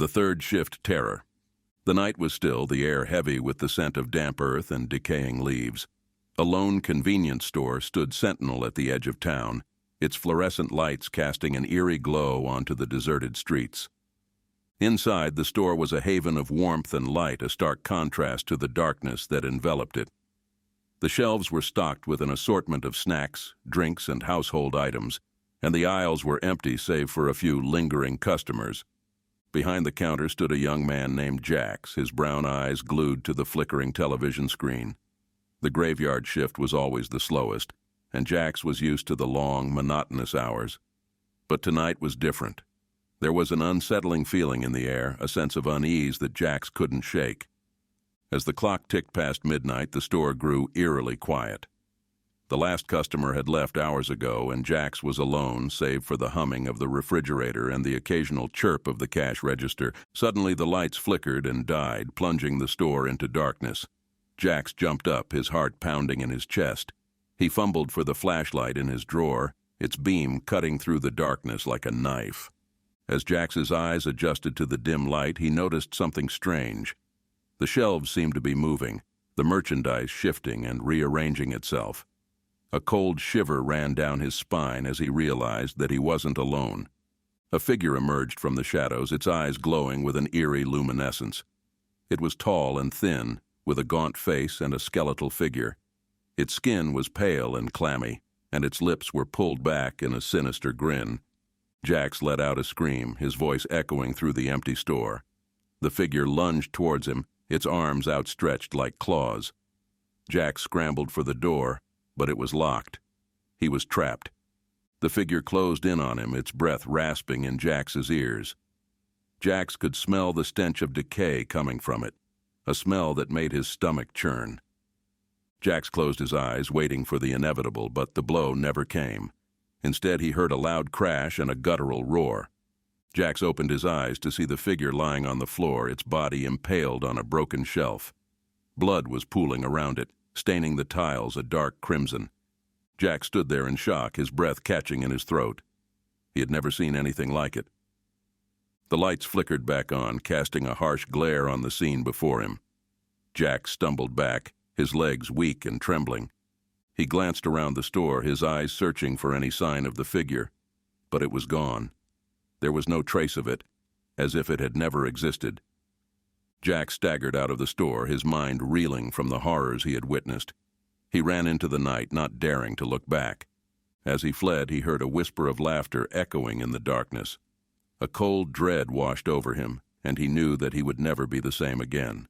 The third shift terror. The night was still, the air heavy with the scent of damp earth and decaying leaves. A lone convenience store stood sentinel at the edge of town, its fluorescent lights casting an eerie glow onto the deserted streets. Inside, the store was a haven of warmth and light, a stark contrast to the darkness that enveloped it. The shelves were stocked with an assortment of snacks, drinks, and household items, and the aisles were empty save for a few lingering customers. Behind the counter stood a young man named Jax, his brown eyes glued to the flickering television screen. The graveyard shift was always the slowest, and Jax was used to the long, monotonous hours. But tonight was different. There was an unsettling feeling in the air, a sense of unease that Jax couldn't shake. As the clock ticked past midnight, the store grew eerily quiet. The last customer had left hours ago, and Jax was alone, save for the humming of the refrigerator and the occasional chirp of the cash register. Suddenly the lights flickered and died, plunging the store into darkness. Jax jumped up, his heart pounding in his chest. He fumbled for the flashlight in his drawer, its beam cutting through the darkness like a knife. As Jax's eyes adjusted to the dim light, he noticed something strange. The shelves seemed to be moving, the merchandise shifting and rearranging itself. A cold shiver ran down his spine as he realized that he wasn't alone. A figure emerged from the shadows, its eyes glowing with an eerie luminescence. It was tall and thin, with a gaunt face and a skeletal figure. Its skin was pale and clammy, and its lips were pulled back in a sinister grin. Jax let out a scream, his voice echoing through the empty store. The figure lunged towards him, its arms outstretched like claws. Jax scrambled for the door, but it was locked. He was trapped. The figure closed in on him, its breath rasping in Jax's ears. Jax could smell the stench of decay coming from it, a smell that made his stomach churn. Jax closed his eyes, waiting for the inevitable, but the blow never came. Instead, he heard a loud crash and a guttural roar. Jax opened his eyes to see the figure lying on the floor, its body impaled on a broken shelf. Blood was pooling around it, staining the tiles a dark crimson. Jax stood there in shock, his breath catching in his throat. He had never seen anything like it. The lights flickered back on, casting a harsh glare on the scene before him. Jax stumbled back, his legs weak and trembling. He glanced around the store, his eyes searching for any sign of the figure, but it was gone. There was no trace of it, as if it had never existed. Jax staggered out of the store, his mind reeling from the horrors he had witnessed. He ran into the night, not daring to look back. As he fled, he heard a whisper of laughter echoing in the darkness. A cold dread washed over him, and he knew that he would never be the same again.